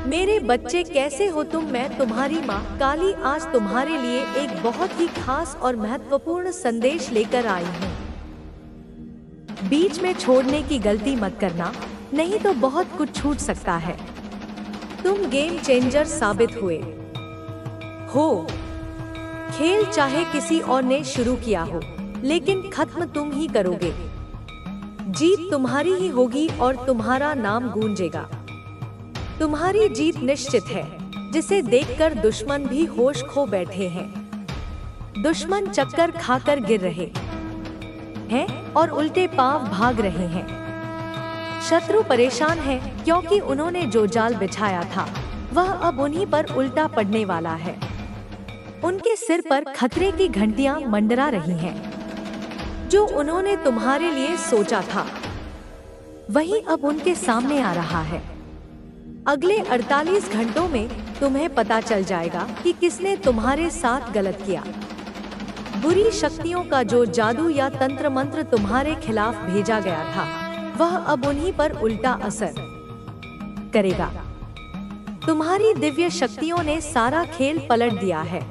मेरे बच्चे कैसे हो तुम? मैं तुम्हारी माँ काली आज तुम्हारे लिए एक बहुत ही खास और महत्वपूर्ण संदेश लेकर आई हूँ। बीच में छोड़ने की गलती मत करना, नहीं तो बहुत कुछ छूट सकता है। तुम गेम चेंजर साबित हुए हो। खेल चाहे किसी और ने शुरू किया हो, लेकिन खत्म तुम ही करोगे। जीत तुम्हारी ही होगी और तुम्हारा नाम गूंजेगा। तुम्हारी जीत निश्चित है, जिसे देखकर दुश्मन भी होश खो बैठे हैं। दुश्मन चक्कर खाकर गिर रहे हैं और उल्टे पांव भाग रहे हैं। शत्रु परेशान है क्योंकि उन्होंने जो जाल बिछाया था वह अब उन्हीं पर उल्टा पड़ने वाला है। उनके सिर पर खतरे की घंटियां मंडरा रही हैं। जो उन्होंने तुम्हारे लिए सोचा था वही अब उनके सामने आ रहा है। अगले 48 घंटों में तुम्हें पता चल जाएगा कि किसने तुम्हारे साथ गलत किया। बुरी शक्तियों का जो जादू या तंत्र मंत्र तुम्हारे खिलाफ भेजा गया था वह अब उन्हीं पर उल्टा असर करेगा। तुम्हारी दिव्य शक्तियों ने सारा खेल पलट दिया है।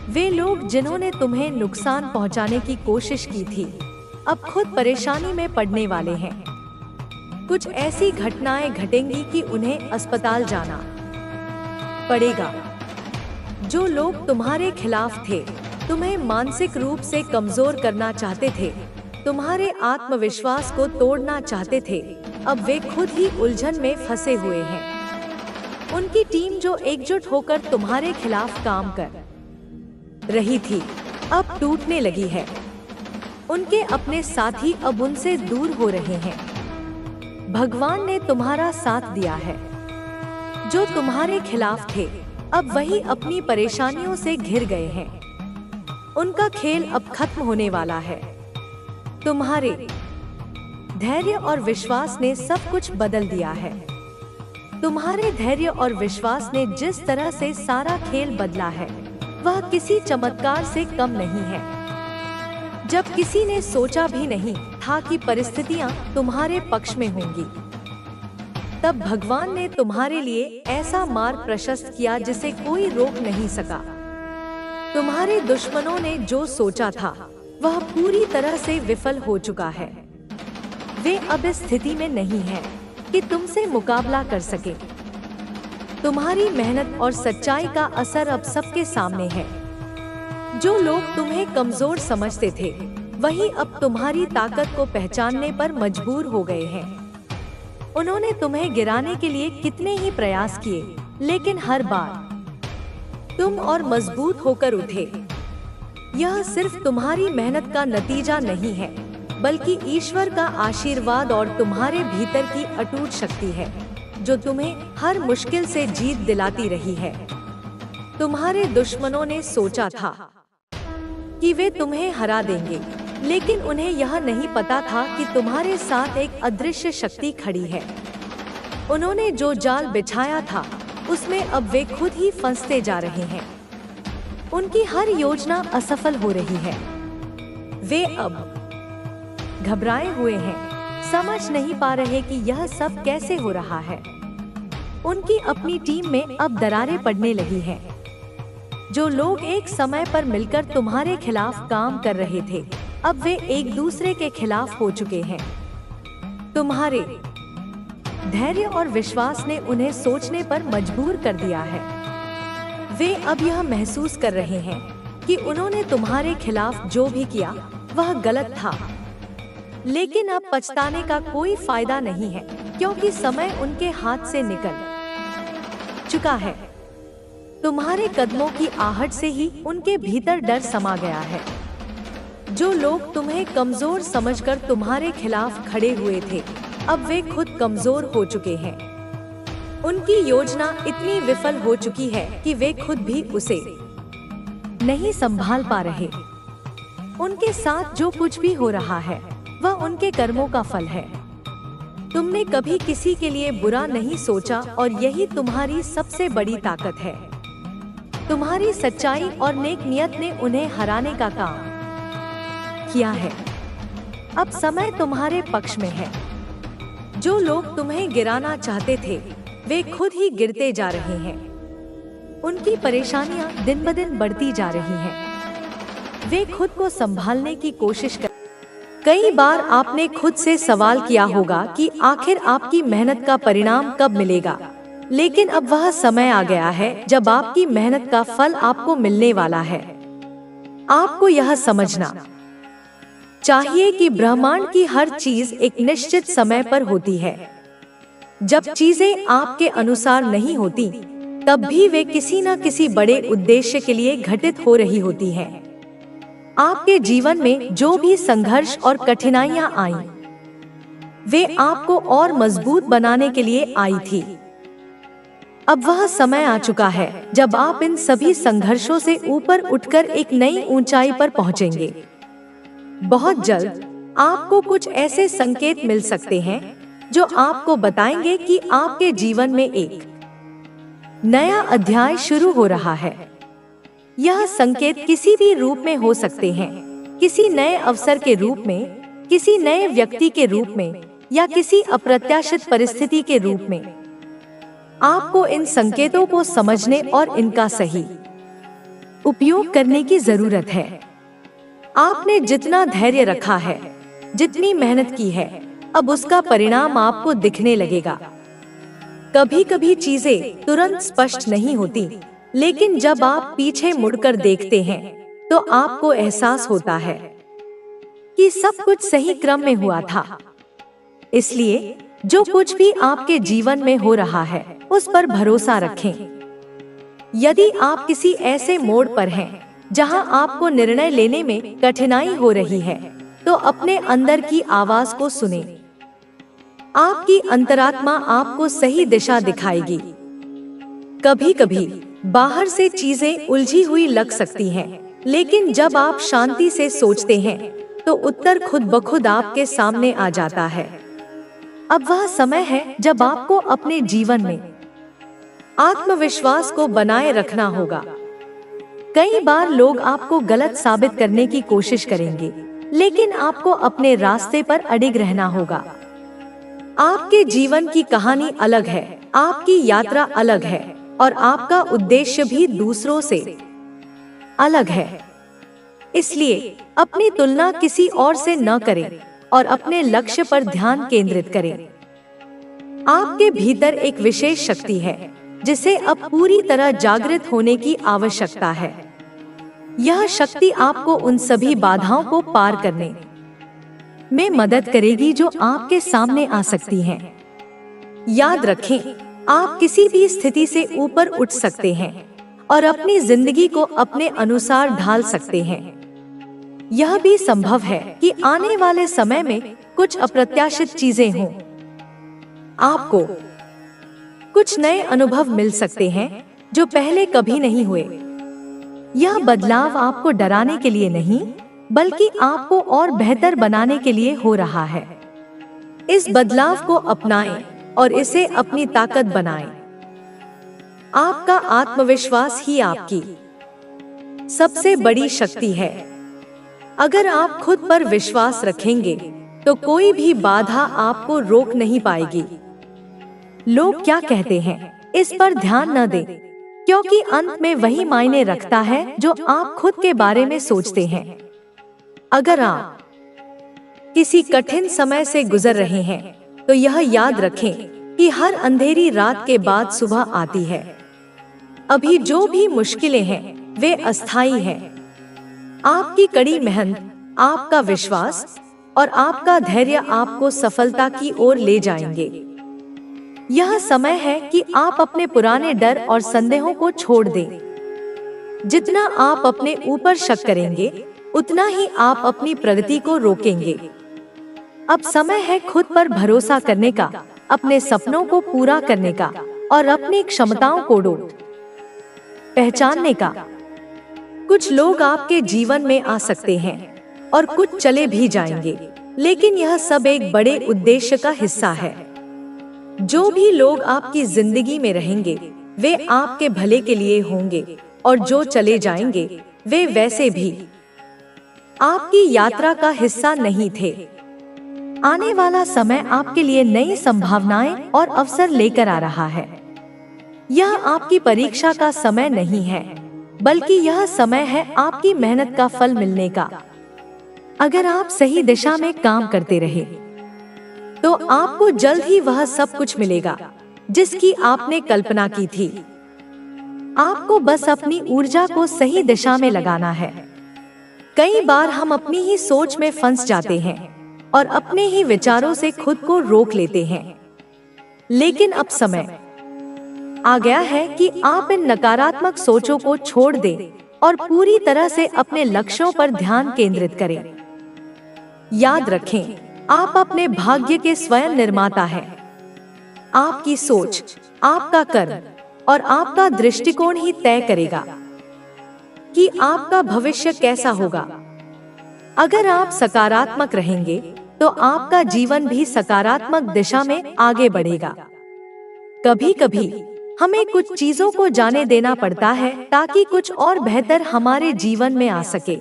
वे लोग जिन्होंने तुम्हें नुकसान पहुंचाने की कोशिश की थी अब खुद परेशानी में पड़ने वाले हैं। कुछ ऐसी घटनाएं घटेंगी कि उन्हें अस्पताल जाना पड़ेगा। जो लोग तुम्हारे खिलाफ थे, तुम्हें मानसिक रूप से कमजोर करना चाहते थे, तुम्हारे आत्मविश्वास को तोड़ना चाहते थे, अब वे खुद ही उलझन में फंसे हुए हैं। उनकी टीम जो एकजुट होकर तुम्हारे खिलाफ काम कर रही थी अब टूटने लगी है। उनके अपने साथी अब उनसे दूर हो रहे हैं। भगवान ने तुम्हारा साथ दिया है। जो तुम्हारे खिलाफ थे अब वही अपनी परेशानियों से घिर गए हैं। उनका खेल अब खत्म होने वाला है। तुम्हारे धैर्य और विश्वास ने सब कुछ बदल दिया है। तुम्हारे धैर्य और विश्वास ने जिस तरह से सारा खेल बदला है वह किसी चमत्कार से कम नहीं है। जब किसी ने सोचा भी नहीं था कि परिस्थितियां तुम्हारे पक्ष में होंगी, तब भगवान ने तुम्हारे लिए ऐसा मार्ग प्रशस्त किया जिसे कोई रोक नहीं सका। तुम्हारे दुश्मनों ने जो सोचा था वह पूरी तरह से विफल हो चुका है। वे अब इस स्थिति में नहीं हैं कि तुमसे मुकाबला कर सके। तुम्हारी मेहनत और सच्चाई का असर अब सबके सामने है। जो लोग तुम्हें कमजोर समझते थे वही अब तुम्हारी ताकत को पहचानने पर मजबूर हो गए हैं। उन्होंने तुम्हें गिराने के लिए कितने ही प्रयास किए, लेकिन हर बार तुम और मजबूत होकर उठे। यह सिर्फ तुम्हारी मेहनत का नतीजा नहीं है, बल्कि ईश्वर का आशीर्वाद और तुम्हारे भीतर की अटूट शक्ति है जो तुम्हें हर मुश्किल से जीत दिलाती रही है। तुम्हारे दुश्मनों ने सोचा था कि वे तुम्हें हरा देंगे, लेकिन उन्हें यह नहीं पता था कि तुम्हारे साथ एक अदृश्य शक्ति खड़ी है। उन्होंने जो जाल बिछाया था उसमें अब वे खुद ही फंसते जा रहे हैं। उनकी हर योजना असफल हो रही है। वे अब घबराए हुए हैं, समझ नहीं पा रहे कि यह सब कैसे हो रहा है। उनकी अपनी टीम में अब दरारें पड़ने लगी हैं। जो लोग एक समय पर मिलकर तुम्हारे खिलाफ काम कर रहे थे अब वे एक दूसरे के खिलाफ हो चुके हैं। तुम्हारे धैर्य और विश्वास ने उन्हें सोचने पर मजबूर कर दिया है। वे अब यह महसूस कर रहे हैं कि उन्होंने तुम्हारे खिलाफ जो भी किया वह गलत था, लेकिन अब पछताने का कोई फायदा नहीं है क्योंकि समय उनके हाथ से निकल चुका है। तुम्हारे कदमों की आहट से ही उनके भीतर डर समा गया है। जो लोग तुम्हें कमजोर समझकर तुम्हारे खिलाफ खड़े हुए थे अब वे खुद कमजोर हो चुके हैं। उनकी योजना इतनी विफल हो चुकी है कि वे खुद भी उसे नहीं संभाल पा रहे। उनके साथ जो कुछ भी हो रहा है वह उनके कर्मों का फल है। तुमने कभी किसी के लिए बुरा नहीं सोचा और यही तुम्हारी सबसे बड़ी ताकत है। तुम्हारी सच्चाई और नेक नियत ने उन्हें हराने का काम किया है। अब समय तुम्हारे पक्ष में है। जो लोग तुम्हें गिराना चाहते थे वे खुद ही गिरते जा रहे हैं। उनकी परेशानियां दिन ब दिन बढ़ती जा रही हैं। वे खुद को संभालने की कोशिश कर। कई बार आपने खुद से सवाल किया होगा कि आखिर आपकी मेहनत का परिणाम कब मिलेगा, लेकिन अब वह समय आ गया है जब आपकी मेहनत का फल आपको मिलने वाला है। आपको यह समझना चाहिए कि ब्रह्मांड की हर चीज एक निश्चित समय पर होती है। जब चीजें आपके अनुसार नहीं होती, तब भी वे किसी न किसी बड़े उद्देश्य के लिए घटित हो रही होती हैं। आपके जीवन में जो भी संघर्ष और कठिनाइयां आईं, वे आपको और मजबूत बनाने के लिए आई थी। अब वह समय आ चुका है जब आप इन सभी संघर्षों से ऊपर उठकर एक नई ऊंचाई पर पहुंचेंगे। बहुत जल्द आपको कुछ ऐसे संकेत मिल सकते हैं जो आपको बताएंगे कि आपके जीवन में एक नया अध्याय शुरू हो रहा है। यह संकेत किसी भी रूप में हो सकते हैं, किसी नए अवसर के रूप में, किसी नए व्यक्ति के रूप में, या किसी अप्रत्याशित परिस्थिति के रूप में। आपको इन संकेतों को समझने और इनका सही उपयोग करने की जरूरत है। आपने जितना धैर्य रखा है, जितनी मेहनत की है, अब उसका परिणाम आपको दिखने लगेगा। कभी कभी चीजें तुरंत स्पष्ट नहीं होती, लेकिन जब आप पीछे मुड़कर देखते हैं तो आपको एहसास होता है कि सब कुछ सही क्रम में हुआ था। इसलिए जो कुछ भी आपके जीवन में हो रहा है, उस पर भरोसा रखें। यदि आप किसी ऐसे मोड़ पर हैं जहां आपको निर्णय लेने में कठिनाई हो रही है, तो अपने अंदर की आवाज को सुनें। आपकी अंतरात्मा आपको सही दिशा दिखाएगी। कभी कभी बाहर से चीजें उलझी हुई लग सकती हैं, लेकिन जब आप शांति से सोचते हैं तो उत्तर खुद ब खुद आपके सामने आ जाता है। अब वह समय है जब आपको अपने जीवन में आत्मविश्वास को बनाए रखना होगा। कई बार लोग आपको गलत साबित करने की कोशिश करेंगे, लेकिन आपको अपने रास्ते पर अडिग रहना होगा। आपके जीवन की कहानी अलग है, आपकी यात्रा अलग है, और आपका उद्देश्य भी दूसरों से अलग है। इसलिए अपनी तुलना किसी और से न करें और अपने लक्ष्य पर ध्यान केंद्रित करें। आपके भीतर एक विशेष शक्ति है जिसे अब पूरी तरह जागृत होने की आवश्यकता है। यह शक्ति आपको उन सभी बाधाओं को पार करने में मदद करेगी जो आपके सामने आ सकती हैं। याद रखें, आप किसी भी स्थिति से ऊपर उठ सकते हैं और अपनी जिंदगी को अपने अनुसार ढाल सकते हैं। यह भी संभव है कि आने वाले समय में कुछ अप्रत्याशित चीजें हों। आपको कुछ नए अनुभव मिल सकते हैं जो पहले कभी नहीं हुए। यह बदलाव आपको डराने के लिए नहीं, बल्कि आपको और बेहतर बनाने के लिए हो रहा है। इस बदलाव को अपनाएं और इसे अपनी ताकत बनाएं। आपका आत्मविश्वास ही आपकी सबसे बड़ी शक्ति है। अगर आप खुद पर विश्वास रखेंगे तो कोई भी बाधा आपको रोक नहीं पाएगी। लोग क्या कहते हैं, इस पर ध्यान न दें, क्योंकि अंत में वही मायने रखता है जो आप खुद के बारे में सोचते हैं। अगर आप किसी कठिन समय से गुजर रहे हैं, तो यह याद रखें कि हर अंधेरी रात के बाद सुबह आती है। अभी जो भी मुश्किलें हैं, वे अस्थायी हैं। आपकी कड़ी मेहनत, आपका विश्वास और आपका धैर्य आपको सफलता की ओर ले जाएंगे। यह समय है कि आप अपने पुराने डर और संदेहों को छोड़ दें। जितना आप अपने ऊपर शक करेंगे, उतना ही आप अपनी प्रगति को रोकेंगे। अब समय है खुद पर भरोसा करने का, अपने सपनों को पूरा करने का और अपनी क्षमताओं को पहचानने का। कुछ लोग आपके जीवन में आ सकते हैं और कुछ चले भी जाएंगे, लेकिन यह सब एक बड़े उद्देश्य का हिस्सा है। जो भी लोग आपकी जिंदगी में रहेंगे, वे आपके भले के लिए होंगे, और जो चले जाएंगे, वे वैसे भी आपकी यात्रा का हिस्सा नहीं थे। आने वाला समय आपके लिए नई संभावनाएं और अवसर लेकर आ रहा है। यह आपकी परीक्षा का समय नहीं है, बल्कि यह समय है आपकी मेहनत का फल मिलने का। अगर आप सही दिशा में काम करते रहे, तो आपको जल्द ही वह सब कुछ मिलेगा जिसकी आपने कल्पना की थी। आपको बस अपनी ऊर्जा को सही दिशा में लगाना है। कई बार हम अपनी ही सोच में फंस जाते हैं और अपने ही विचारों से खुद को रोक लेते हैं। लेकिन अब समय आ गया है कि आप इन नकारात्मक सोचों को छोड़ दें और पूरी तरह से अपने लक्ष्यों पर ध्यान केंद्रित करें। याद रखें, आप अपने भाग्य के स्वयं निर्माता हैं। आपकी सोच, आपका कर्म और आपका दृष्टिकोण ही तय करेगा कि आपका भविष्य कैसा होगा। अगर आप सकारात्मक रहेंगे, तो आपका जीवन भी सकारात्मक दिशा में आगे बढ़ेगा। कभी-कभी हमें कुछ चीजों को जाने देना पड़ता है ताकि कुछ और बेहतर हमारे जीवन में आ सके।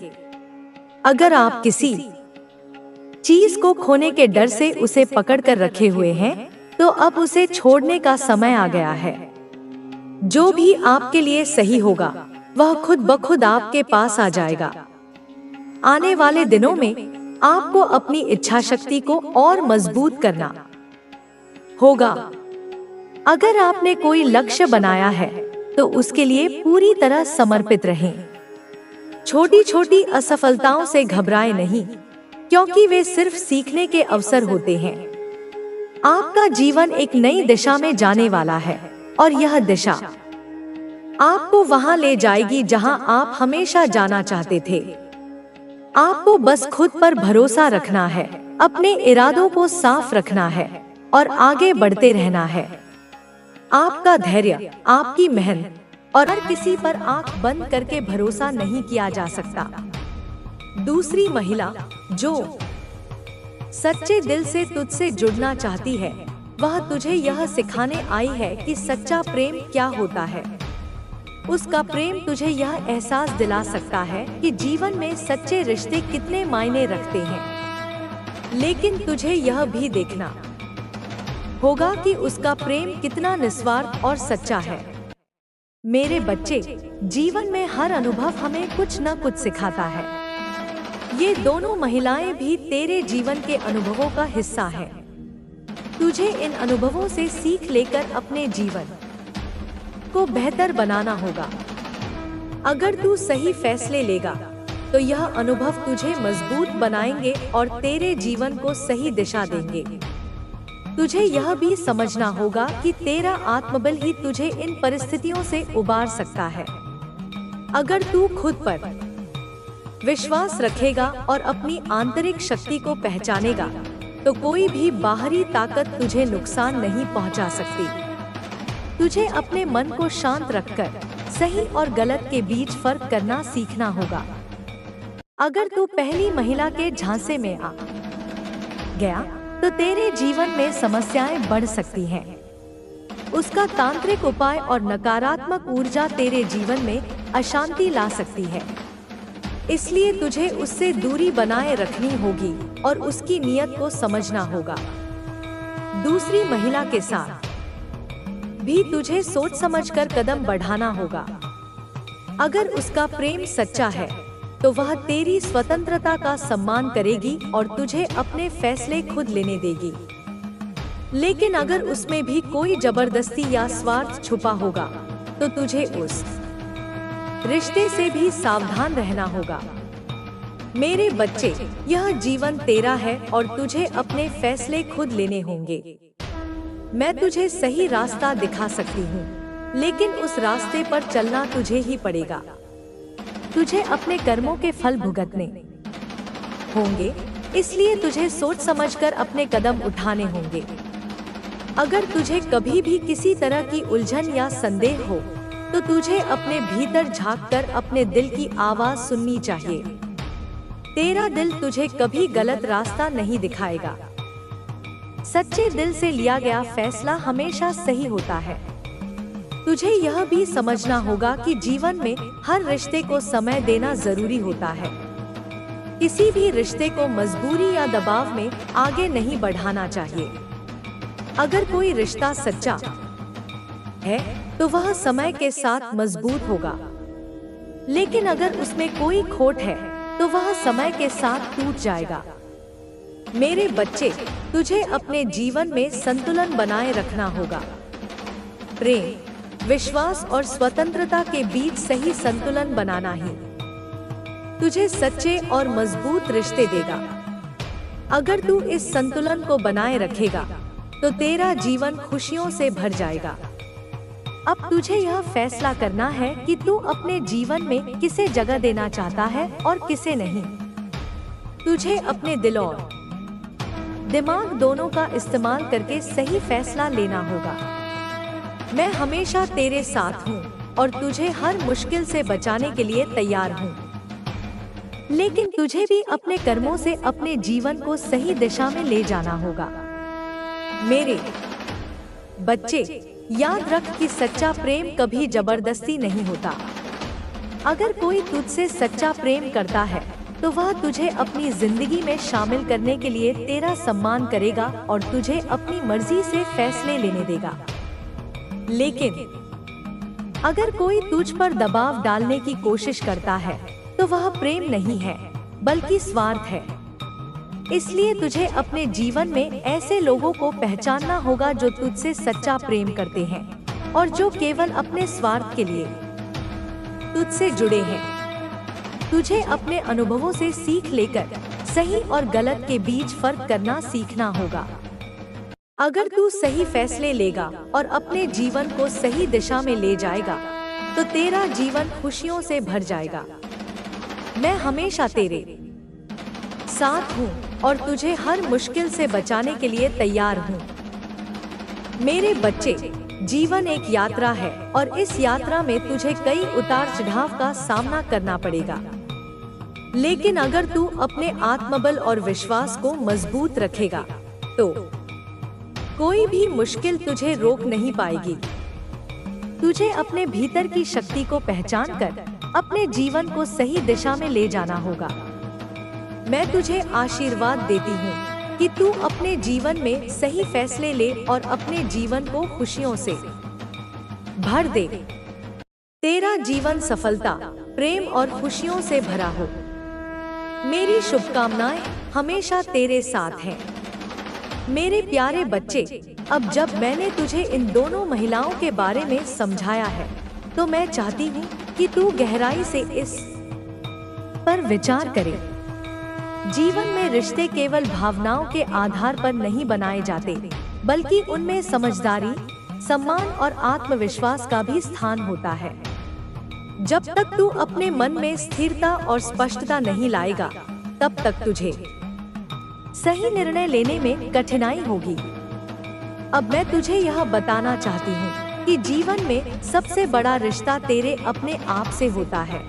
अगर आप किसी चीज को खोने के डर से उसे पकड़ कर रखे हुए हैं, तो अब उसे छोड़ने का समय आ गया है। जो भी आपके लिए सही होगा, वह खुद ब खुद आपके पास आ जाएगा। आने वाले दिनों में आपको अपनी इच्छा शक्ति को और मजबूत करना होगा। अगर आपने कोई लक्ष्य बनाया है, तो उसके लिए पूरी तरह समर्पित रहें। छोटी छोटी असफलताओं से घबराएं नहीं, क्योंकि वे सिर्फ सीखने के अवसर होते हैं। आपका जीवन एक नई दिशा में जाने वाला है, और यह दिशा आपको वहां ले जाएगी जहां आप हमेशा जाना चाहते थे। आपको बस खुद पर भरोसा रखना है, अपने इरादों को साफ रखना है और आगे बढ़ते रहना है। आपका धैर्य, आपकी मेहनत और हर किसी पर आंख बंद करके भरोसा नहीं किया जा सकता। दूसरी महिला जो सच्चे दिल से तुझसे जुड़ना चाहती है, वह तुझे यह सिखाने आई है कि सच्चा प्रेम क्या होता है। उसका प्रेम तुझे यह एहसास दिला सकता है कि जीवन में सच्चे रिश्ते कितने मायने रखते हैं। लेकिन तुझे यह भी देखना होगा कि उसका प्रेम कितना निस्वार्थ और सच्चा है। मेरे बच्चे, जीवन में हर अनुभव हमें कुछ न कुछ सिखाता है। ये दोनों महिलाएं भी तेरे जीवन के अनुभवों का हिस्सा हैं। तुझे इन अनुभवों से सीख लेकर अपने जीवन को बेहतर बनाना होगा। अगर तू सही फैसले लेगा, तो यह अनुभव तुझे मजबूत बनाएंगे और तेरे जीवन को सही दिशा देंगे। तुझे यह भी समझना होगा कि तेरा आत्मबल ही तुझे इन परिस्थितियों से उबार सकता है। अगर तू खुद पर विश्वास रखेगा और अपनी आंतरिक शक्ति को पहचानेगा, तो कोई भी बाहरी ताकत तुझे नुकसान नहीं पहुंचा सकती। तुझे अपने मन को शांत रखकर सही और गलत के बीच फर्क करना सीखना होगा। अगर तू पहली महिला के झांसे में आ गया, तो तेरे जीवन में समस्याएं बढ़ सकती हैं। उसका तांत्रिक उपाय और नकारात्मक ऊर्जा तेरे जीवन में अशांति ला सकती है। इसलिए तुझे उससे दूरी बनाए रखनी होगी और उसकी नीयत को समझना होगा। दूसरी महिला के साथ भी तुझे सोच समझकर कदम बढ़ाना होगा। अगर उसका प्रेम सच्चा है, तो वह तेरी स्वतंत्रता का सम्मान करेगी और तुझे अपने फैसले खुद लेने देगी। लेकिन अगर उसमें भी कोई जबरदस्ती या स्वार्थ छुपा होगा, तो तुझे उस रिश्ते से भी सावधान रहना होगा। मेरे बच्चे, यह जीवन तेरा है और तुझे अपने फैसले खुद लेने होंगे। मैं तुझे सही रास्ता दिखा सकती हूँ, लेकिन उस रास्ते पर चलना तुझे ही पड़ेगा। तुझे अपने कर्मों के फल भुगतने होंगे, इसलिए तुझे सोच समझकर अपने कदम उठाने होंगे। अगर तुझे कभी भी किसी तरह की उलझन या संदेह हो, तो तुझे अपने भीतर झांककर अपने दिल की आवाज सुननी चाहिए। तेरा दिल तुझे कभी गलत रास्ता नहीं दिखाएगा। सच्चे दिल से लिया गया फैसला हमेशा सही होता है। तुझे यह भी समझना होगा कि जीवन में हर रिश्ते को समय देना जरूरी होता है। किसी भी रिश्ते को मजबूरी या दबाव में आगे नहीं बढ़ाना चाहिए। अगर कोई रिश्ता सच्चा है, तो वह समय के साथ मजबूत होगा। लेकिन अगर उसमें कोई खोट है तो वह समय के साथ टूट जाएगा। मेरे बच्चे, तुझे अपने जीवन में संतुलन बनाए रखना होगा। प्रेम, विश्वास और स्वतंत्रता के बीच सही संतुलन बनाना ही तुझे सच्चे और मजबूत रिश्ते देगा। अगर तू इस संतुलन को बनाए रखेगा तो तेरा जीवन खुशियों से भर जाएगा। अब तुझे यह फैसला करना है कि तू अपने जीवन में किसे जगह देना चाहता है और किसे नहीं। तुझे अपने दिल और दिमाग दोनों का इस्तेमाल करके सही फैसला लेना होगा। मैं हमेशा तेरे साथ हूँ और तुझे हर मुश्किल से बचाने के लिए तैयार हूँ। लेकिन तुझे भी अपने कर्मों से अपने जीवन को सही दिशा में ले जाना होगा। मेरे बच्चे, याद रख कि सच्चा प्रेम कभी जबरदस्ती नहीं होता। अगर कोई तुझसे सच्चा प्रेम करता है तो वह तुझे अपनी जिंदगी में शामिल करने के लिए तेरा सम्मान करेगा और तुझे अपनी मर्जी से फैसले लेने देगा। लेकिन अगर कोई तुझ पर दबाव डालने की कोशिश करता है तो वह प्रेम नहीं है बल्कि स्वार्थ है। इसलिए तुझे अपने जीवन में ऐसे लोगों को पहचानना होगा जो तुझसे सच्चा प्रेम करते हैं और जो केवल अपने स्वार्थ के लिए तुझसे जुड़े हैं। तुझे अपने अनुभवों से सीख लेकर सही और गलत के बीच फर्क करना सीखना होगा। अगर तू सही फैसले लेगा और अपने जीवन को सही दिशा में ले जाएगा तो तेरा जीवन खुशियों से भर जाएगा। मैं हमेशा तेरे साथ हूँ और तुझे हर मुश्किल से बचाने के लिए तैयार हूँ। मेरे बच्चे, जीवन एक यात्रा है और इस यात्रा में तुझे कई उतार चढ़ाव का सामना करना पड़ेगा। लेकिन अगर तू अपने आत्मबल और विश्वास को मजबूत रखेगा तो कोई भी मुश्किल तुझे रोक नहीं पाएगी। तुझे अपने भीतर की शक्ति को पहचान कर अपने जीवन को सही दिशा में ले जाना होगा। मैं तुझे आशीर्वाद देती हूँ कि तू अपने जीवन में सही फैसले ले और अपने जीवन को खुशियों से भर दे। तेरा जीवन सफलता, प्रेम और खुशियों से भरा हो। मेरी शुभकामनाएं हमेशा तेरे साथ हैं। मेरे प्यारे बच्चे, अब जब मैंने तुझे इन दोनों महिलाओं के बारे में समझाया है तो मैं चाहती हूँ कि तू गहराई से इस पर विचार करे। जीवन में रिश्ते केवल भावनाओं के आधार पर नहीं बनाए जाते, बल्कि उनमें समझदारी, सम्मान और आत्मविश्वास का भी स्थान होता है। जब तक तू अपने मन में स्थिरता और स्पष्टता नहीं लाएगा, तब तक तुझे सही निर्णय लेने में कठिनाई होगी। अब मैं तुझे यह बताना चाहती हूँ कि जीवन में सबसे बड़ा रिश्ता तेरे अपने आप से होता है।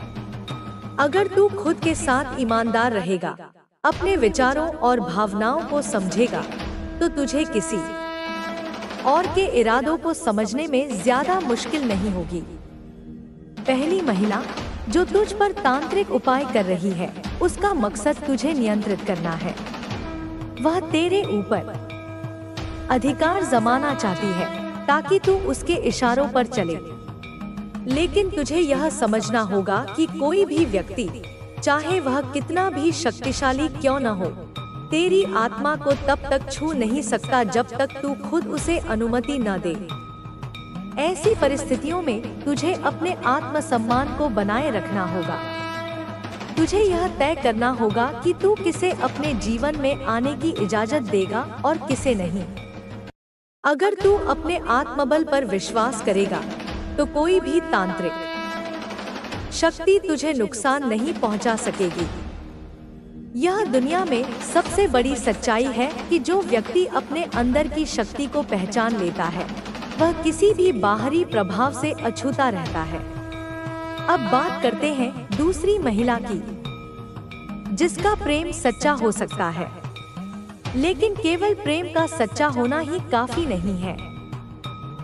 अगर तू खुद के साथ ईमानदार रहेगा, अपने विचारों और भावनाओं को समझेगा, तो तुझे किसी और के इरादों को समझने में ज्यादा मुश्किल नहीं होगी। पहली महिला जो तुझ पर तांत्रिक उपाय कर रही है, उसका मकसद तुझे नियंत्रित करना है। वह तेरे ऊपर अधिकार जमाना चाहती है ताकि तू उसके इशारों पर चले। लेकिन तुझे यह समझना होगा कि कोई भी व्यक्ति, चाहे वह कितना भी शक्तिशाली क्यों न हो, तेरी आत्मा को तब तक छू नहीं सकता जब तक तू खुद उसे अनुमति न दे। ऐसी परिस्थितियों में तुझे अपने आत्मसम्मान को बनाए रखना होगा। तुझे यह तय करना होगा कि तू किसे अपने जीवन में आने की इजाजत देगा और किसे नहीं। अगर तू अपने आत्मबल पर विश्वास करेगा तो कोई भी तांत्रिक शक्ति तुझे नुकसान नहीं पहुंचा सकेगी। यह दुनिया में सबसे बड़ी सच्चाई है कि जो व्यक्ति अपने अंदर की शक्ति को पहचान लेता है, वह किसी भी बाहरी प्रभाव से अछूता रहता है। अब बात करते हैं दूसरी महिला की, जिसका प्रेम सच्चा हो सकता है। लेकिन केवल प्रेम का सच्चा होना ही काफी नहीं है।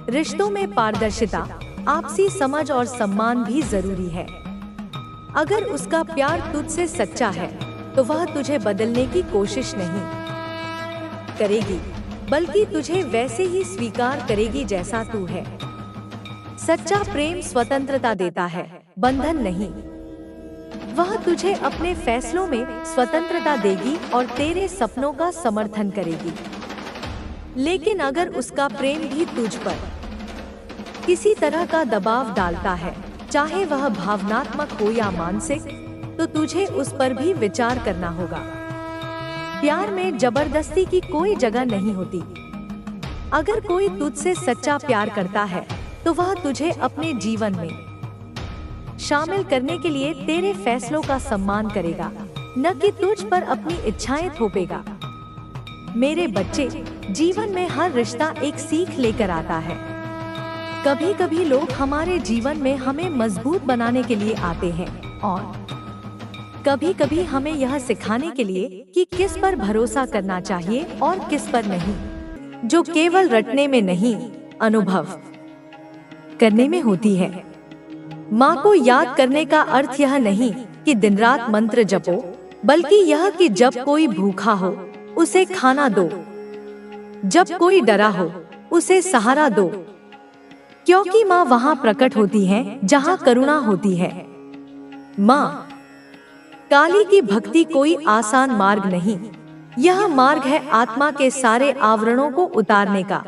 रिश्तों में पारदर्शिता, आपसी समझ और सम्मान भी जरूरी है। अगर उसका प्यार तुझसे सच्चा है तो वह तुझे बदलने की कोशिश नहीं करेगी, बल्कि तुझे वैसे ही स्वीकार करेगी जैसा तू है। सच्चा प्रेम स्वतंत्रता देता है, बंधन नहीं। वह तुझे अपने फैसलों में स्वतंत्रता देगी और तेरे सपनों का समर्थन करेगी। लेकिन अगर उसका प्रेम भी तुझ पर किसी तरह का दबाव डालता है, चाहे वह भावनात्मक हो या मानसिक, तो तुझे उस पर भी विचार करना होगा। प्यार में जबरदस्ती की कोई जगह नहीं होती। अगर कोई तुझसे सच्चा प्यार करता है तो वह तुझे अपने जीवन में शामिल करने के लिए तेरे फैसलों का सम्मान करेगा, न कि तुझ पर अपनी इच्छाएं थोपेगा। मेरे बच्चे, जीवन में हर रिश्ता एक सीख लेकर आता है। कभी कभी लोग हमारे जीवन में हमें मजबूत बनाने के लिए आते हैं और कभी कभी हमें यह सिखाने के लिए कि किस पर भरोसा करना चाहिए और किस पर नहीं, जो केवल रटने में नहीं, अनुभव करने में होती है। माँ को याद करने का अर्थ यह नहीं कि दिन रात मंत्र जपो, बल्कि यह कि जब कोई भूखा हो उसे खाना दो, जब कोई डरा हो उसे सहारा दो, क्योंकि माँ वहाँ प्रकट होती है जहाँ करुणा होती है। माँ काली की भक्ति कोई आसान मार्ग नहीं, यह मार्ग है आत्मा के सारे आवरणों को उतारने का।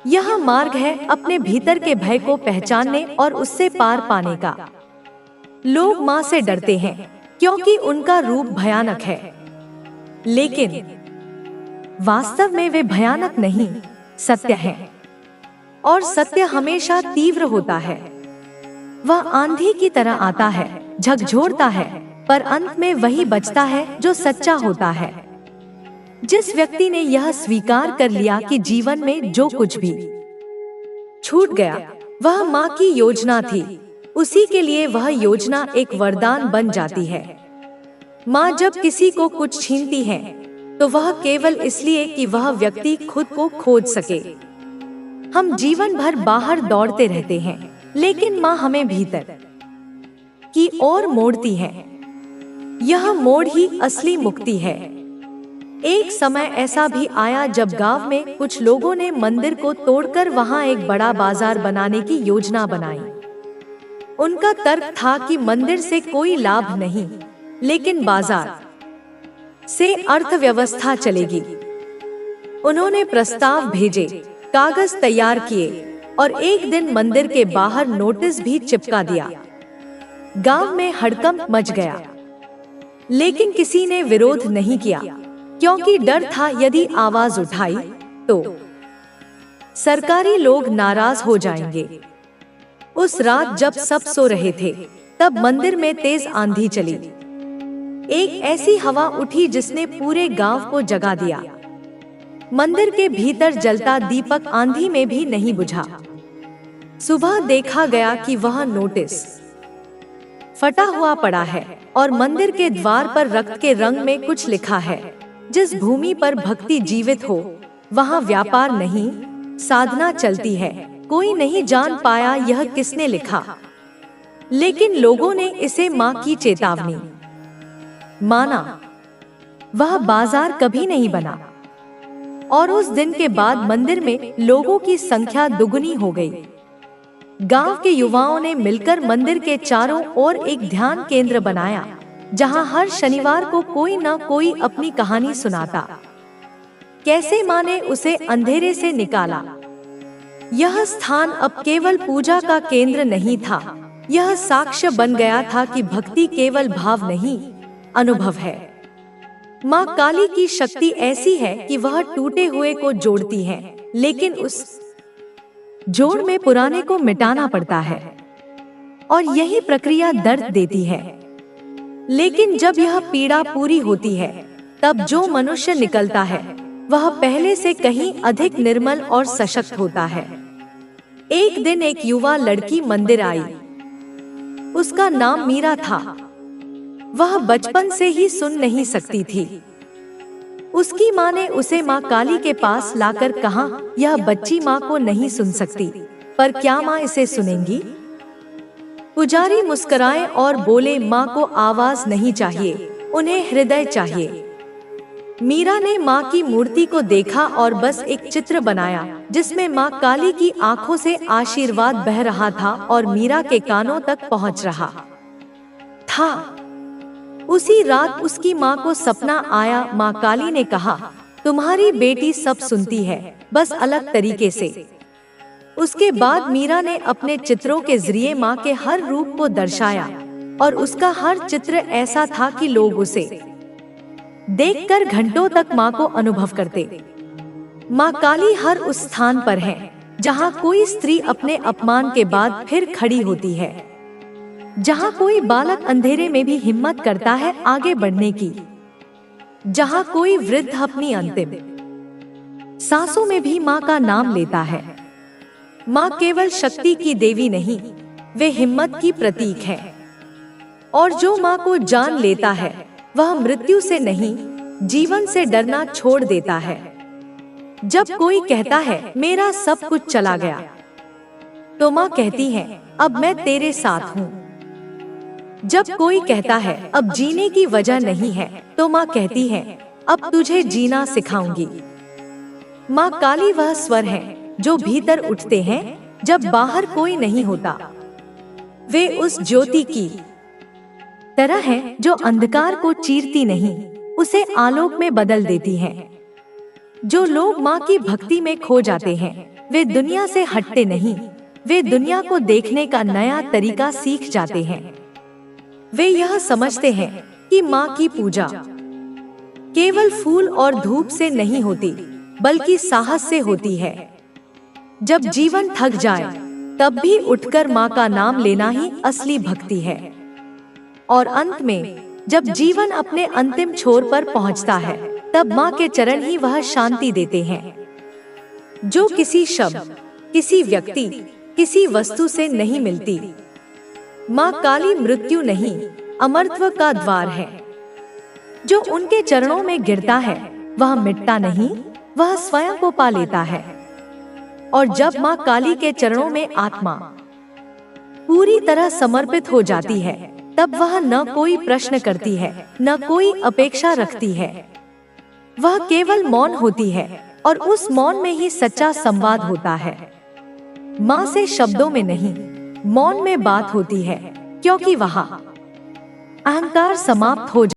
यह मार्ग है अपने भीतर के भय को पहचानने और उससे पार पाने का। लोग माँ से डरते हैं क्योंकि उनका रूप भयानक है, लेकिन वास्तव में वे भयानक नहीं, सत्य है। और सत्य हमेशा तीव्र होता है। वह आंधी की तरह आता है, झकझोरता है, पर अंत में वही बचता है जो सच्चा होता है। जिस व्यक्ति ने यह स्वीकार कर लिया कि जीवन में जो कुछ भी छूट गया वह माँ की योजना थी, उसी के लिए वह योजना एक वरदान बन जाती है। माँ जब किसी को कुछ छीनती है तो वह केवल इसलिए कि वह व्यक्ति खुद को खोज सके। हम जीवन भर बाहर दौड़ते रहते हैं, लेकिन माँ हमें भीतर की ओर मोड़ती है। यह मोड़ ही असली मुक्ति है। एक समय ऐसा भी आया जब गांव में कुछ लोगों ने मंदिर को तोड़कर वहां एक बड़ा बाजार बनाने की योजना बनाई। उनका तर्क था कि मंदिर से कोई लाभ नहीं, लेकिन बाजार से अर्थव्यवस्था चलेगी। उन्होंने प्रस्ताव भेजे, कागज तैयार किए और एक दिन मंदिर के बाहर नोटिस भी चिपका दिया। गांव में हड़कंप मच गया, लेकिन किसी ने विरोध नहीं किया, क्योंकि डर था यदि आवाज उठाई तो सरकारी लोग नाराज हो जाएंगे। उस रात जब सब सो रहे थे, तब मंदिर में तेज आंधी चली। एक ऐसी हवा उठी जिसने पूरे गांव को जगा दिया। मंदिर के भीतर जलता दीपक आंधी में भी नहीं बुझा। सुबह देखा गया कि वह नोटिस फटा हुआ पड़ा है और मंदिर के द्वार पर रक्त के रंग में कुछ लिखा है, जिस भूमि पर भक्ति जीवित हो वहाँ व्यापार नहीं, साधना चलती है। कोई नहीं जान पाया यह किसने लिखा, लेकिन लोगों ने इसे माँ की चेतावनी माना। वह बाजार कभी नहीं बना और उस दिन के बाद मंदिर में लोगों की संख्या दुगुनी हो गई। गांव के युवाओं ने मिलकर मंदिर के चारों ओर एक ध्यान केंद्र बनाया, जहां हर शनिवार को कोई न कोई अपनी कहानी सुनाता। कैसे माँ ने उसे अंधेरे से निकाला। यह स्थान अब केवल पूजा का केंद्र नहीं था, यह साक्ष्य बन गया था कि भक्ति केवल भाव नहीं, अनुभव है। माँ काली की शक्ति ऐसी है कि वह टूटे हुए को जोड़ती है, लेकिन उस जोड़ में पुराने को मिटाना पड़ता है और यही प्रक्रिया दर्द देती है। लेकिन जब यह पीड़ा पूरी होती है, तब जो मनुष्य निकलता है वह पहले से कहीं अधिक निर्मल और सशक्त होता है। एक दिन एक युवा लड़की मंदिर आई। उसका नाम मीरा था। वह बचपन से ही सुन नहीं सकती थी। उसकी माँ ने उसे माँ काली के पास लाकर कहा, यह बच्ची माँ को नहीं सुन सकती, पर क्या माँ इसे सुनेंगी? पुजारी मुस्कुराए और बोले, माँ को आवाज नहीं चाहिए, उन्हें हृदय चाहिए। मीरा ने माँ की मूर्ति को देखा और बस एक चित्र बनाया जिसमें माँ काली की आंखों से आशीर्वाद बह रहा था और मीरा के कानों तक पहुँच रहा था। उसी रात उसकी माँ को सपना आया। माँ काली ने कहा, तुम्हारी बेटी सब सुनती है, बस अलग तरीके से। उसके बाद मीरा ने अपने चित्रों के जरिए माँ के हर रूप को दर्शाया और उसका हर चित्र ऐसा था कि लोग उसे देखकर घंटों तक माँ को अनुभव करते। माँ काली हर उस स्थान पर है जहाँ कोई स्त्री अपने अपमान के बाद फिर खड़ी होती है, जहाँ कोई बालक अंधेरे में भी हिम्मत करता है आगे बढ़ने की, जहाँ कोई वृद्ध अपनी अंतिम सांसों में भी माँ का नाम लेता है। माँ केवल शक्ति की देवी नहीं, वे हिम्मत की प्रतीक है। और जो माँ को जान लेता है वह मृत्यु से नहीं, जीवन से डरना छोड़ देता है। जब कोई कहता है मेरा सब कुछ चला गया, तो माँ कहती है अब मैं तेरे साथ हूँ। जब कोई कहता है अब जीने की वजह नहीं है, तो माँ कहती है अब तुझे जीना सिखाऊंगी। माँ काली वह स्वर है जो भीतर उठते हैं जब बाहर कोई नहीं होता। वे उस ज्योति की तरह है जो अंधकार को चीरती नहीं, उसे आलोक में बदल देती है। जो लोग माँ की भक्ति में खो जाते हैं वे दुनिया से हटते नहीं, वे दुनिया को देखने का नया तरीका सीख जाते हैं। वे यह समझते हैं कि माँ की पूजा केवल फूल और धूप से नहीं होती, बल्कि साहस से होती है। जब जीवन थक जाए तब भी उठकर माँ का नाम लेना ही असली भक्ति है। और अंत में जब जीवन अपने अंतिम छोर पर पहुँचता है, तब माँ के चरण ही वह शांति देते हैं जो किसी शब्द, किसी व्यक्ति, किसी वस्तु से नहीं मिलती। माँ काली मृत्यु नहीं, अमरत्व का द्वार है। जो उनके चरणों में गिरता है वह मिटता नहीं, वह स्वयं को पा लेता है। और जब माँ काली के चरणों में आत्मा पूरी तरह समर्पित हो जाती है, तब वह न कोई प्रश्न करती है, न कोई अपेक्षा रखती है। वह केवल मौन होती है और उस मौन में ही सच्चा संवाद होता है। माँ से शब्दों में नहीं, मौन में बात होती है, क्योंकि वहाँ अहंकार समाप्त हो